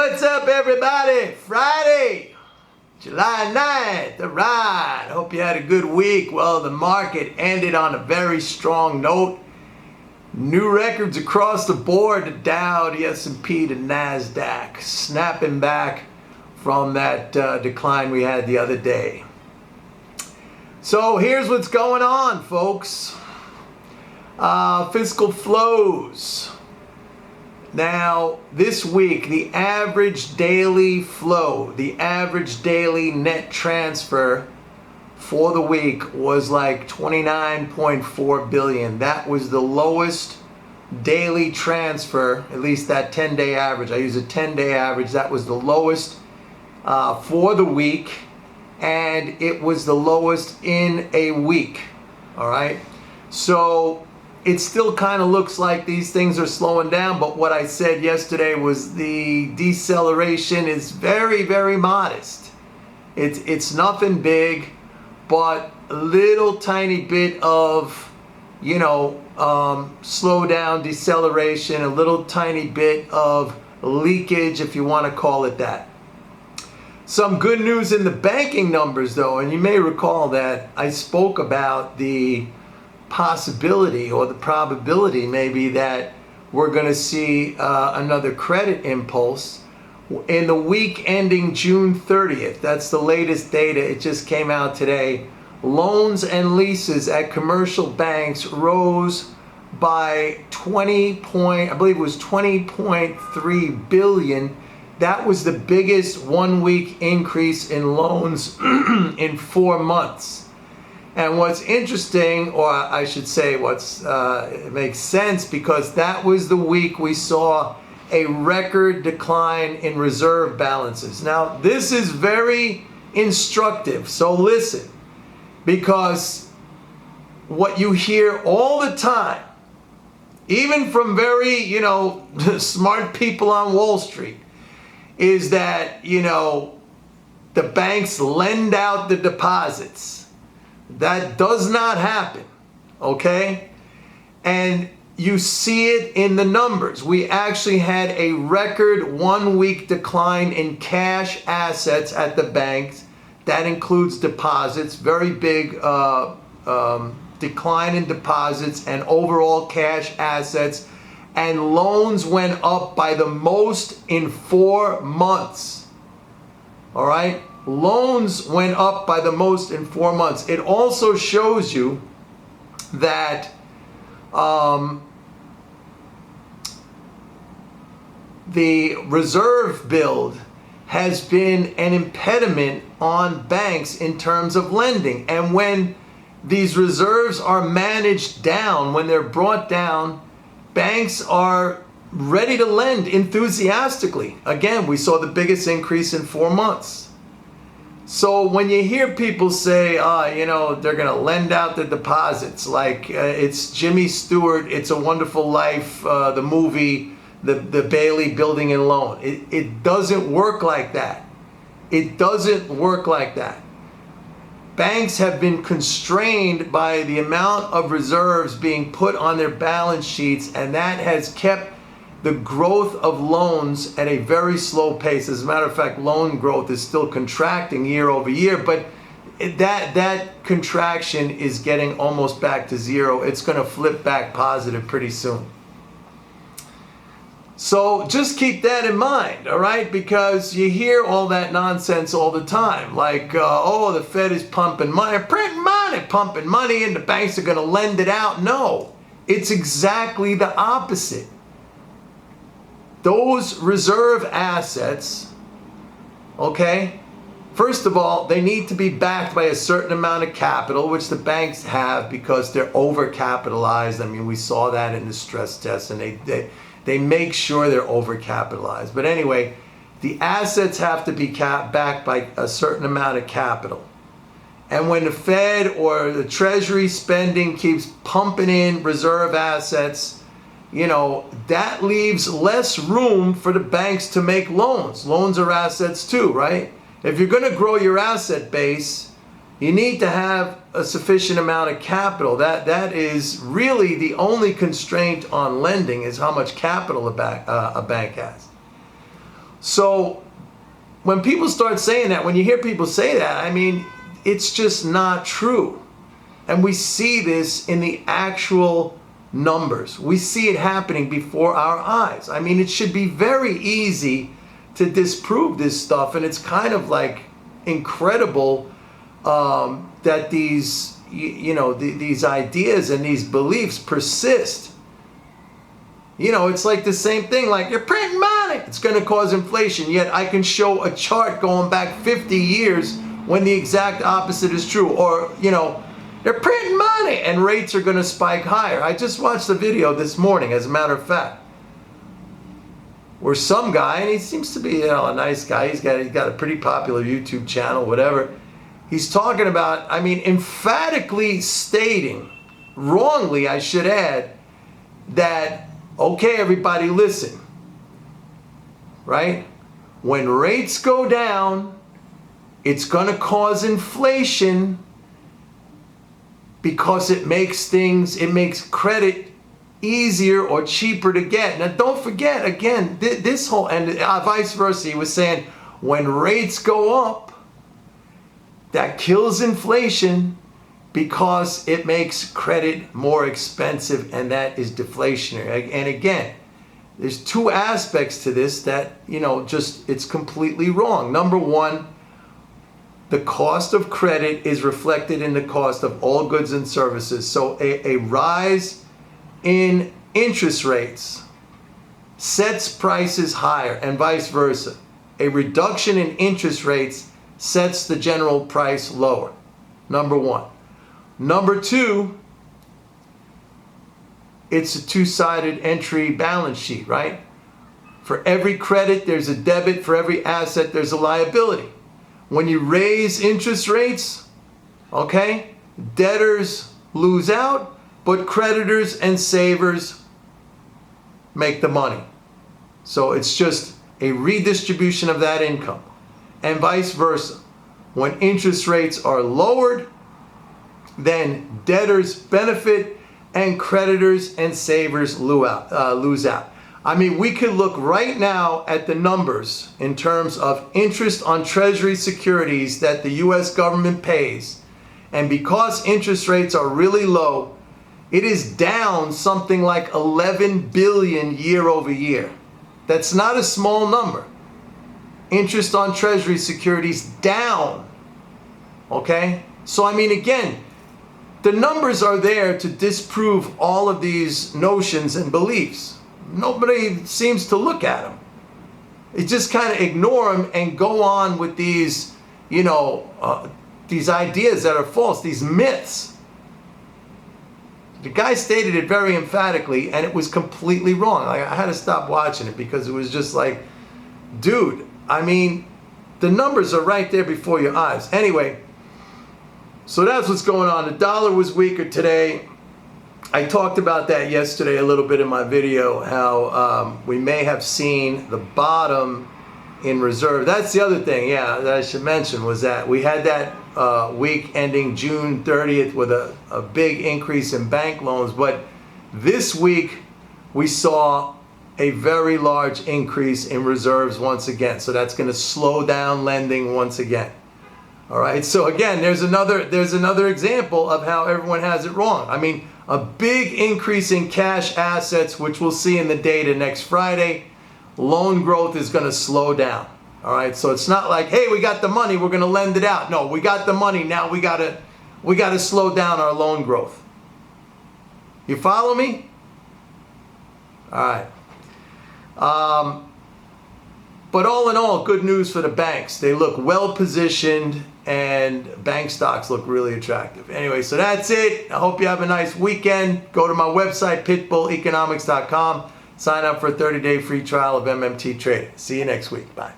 what's up, everybody? Friday, July 9th, all right. Hope you had a good week. Well, the market ended on a very strong note. New records across the board, the Dow, the S&P, the NASDAQ, snapping back from that decline we had the other day. So here's what's going on, folks. Fiscal Flows. Now, this week, the average daily flow, the average daily net transfer for the week was like 29.4 billion. That was the lowest daily transfer, at least that 10-day average. I use a 10-day average. That was the lowest for the week, and it was the lowest in a week. All right. So it still kind of looks like these things are slowing down, but what I said yesterday was the deceleration is very, very modest. It's nothing big, but a little tiny bit of, slowdown, deceleration, a little tiny bit of leakage, if you want to call it that. Some good news in the banking numbers, though, and you may recall that I spoke about the possibility or the probability maybe that we're going to see another credit impulse in the week ending June 30th. That's the latest data. It just came out today. Loans and leases at commercial banks rose by 20.3 billion. That was the biggest 1 week increase in loans in 4 months. And what's interesting, or I should say it makes sense, because that was the week we saw a record decline in reserve balances. Now, this is very instructive, so listen, because what you hear all the time, even from very, smart people on Wall Street, is that, the banks lend out the deposits. That does not happen, okay? And you see it in the numbers. We actually had a record 1 week decline in cash assets at the banks. That includes deposits, very big decline in deposits and overall cash assets. And loans went up by the most in 4 months, all right? Loans went up by the most in 4 months. It also shows you that the reserve build has been an impediment on banks in terms of lending. And when these reserves are managed down, when they're brought down, banks are ready to lend enthusiastically. Again, we saw the biggest increase in 4 months. So when you hear people say, they're going to lend out the deposits, like it's Jimmy Stewart, It's a Wonderful Life, the movie, the Bailey Building and Loan. It doesn't work like that. It doesn't work like that. Banks have been constrained by the amount of reserves being put on their balance sheets, and that has kept the growth of loans at a very slow pace. As a matter of fact, loan growth is still contracting year over year, but that contraction is getting almost back to zero. It's going to flip back positive pretty soon. So just keep that in mind, all right? Because you hear all that nonsense all the time, like, the Fed is pumping money, printing money, pumping money, and the banks are going to lend it out. No, it's exactly the opposite. Those reserve assets, okay, first of all, they need to be backed by a certain amount of capital, which the banks have because they're overcapitalized. I mean, we saw that in the stress test, and they make sure they're overcapitalized. But anyway, the assets have to be backed by a certain amount of capital. And when the Fed or the Treasury spending keeps pumping in reserve assets, that leaves less room for the banks to make loans. Loans are assets too, right? If you're going to grow your asset base, you need to have a sufficient amount of capital. That is really the only constraint on lending, is how much capital a bank has. So when people start saying that, when you hear people say that, I mean, it's just not true. And we see this in the actual numbers. We see it happening before our eyes. I mean, it should be very easy to disprove this stuff. And it's kind of like incredible that these, these ideas and these beliefs persist. It's like the same thing, like you're printing money, it's going to cause inflation. Yet I can show a chart going back 50 years when the exact opposite is true. Or, they're printing money and rates are going to spike higher. I just watched the video this morning, as a matter of fact, where some guy, and he seems to be a nice guy, he's got a pretty popular YouTube channel, whatever. He's talking about, emphatically stating, wrongly I should add, that, okay, everybody listen, right? When rates go down, it's going to cause inflation because it makes credit easier or cheaper to get. Now don't forget, again, this whole, and vice versa, he was saying, when rates go up, that kills inflation because it makes credit more expensive, and that is deflationary. And again, there's two aspects to this that, it's completely wrong. Number one, the cost of credit is reflected in the cost of all goods and services. So a rise in interest rates sets prices higher, and vice versa. A reduction in interest rates sets the general price lower. Number one. Number two, it's a two-sided entry balance sheet, right? For every credit, there's a debit. For every asset, there's a liability. When you raise interest rates, okay, debtors lose out, but creditors and savers make the money. So it's just a redistribution of that income. And vice versa. When interest rates are lowered, then debtors benefit and creditors and savers lose out. We could look right now at the numbers in terms of interest on Treasury securities that the U.S. government pays. And because interest rates are really low, it is down something like 11 billion year over year. That's not a small number. Interest on Treasury securities down. Okay? So again, the numbers are there to disprove all of these notions and beliefs. Nobody seems to look at them. They just kind of ignore them and go on with these, these ideas that are false, these myths. The guy stated it very emphatically, and it was completely wrong. I had to stop watching it because it was just like, dude, the numbers are right there before your eyes. Anyway, so that's what's going on. The dollar was weaker today. I talked about that yesterday a little bit in my video, how we may have seen the bottom in reserve. That's the other thing, that I should mention, was that we had that week ending June 30th with a big increase in bank loans, but this week we saw a very large increase in reserves once again. So that's going to slow down lending once again. All right, so again, there's another example of how everyone has it wrong. A big increase in cash assets, which we'll see in the data next Friday. Loan growth is going to slow down. All right, so it's not like, hey, we got the money, we're going to lend it out. No, we got the money, now we got to slow down our loan growth. You follow me? All right. But all in all, good news for the banks. They look well positioned, and bank stocks look really attractive. Anyway, so that's it. I hope you have a nice weekend. Go to my website, pitbulleconomics.com. Sign up for a 30-day free trial of MMT Trading. See you next week. Bye.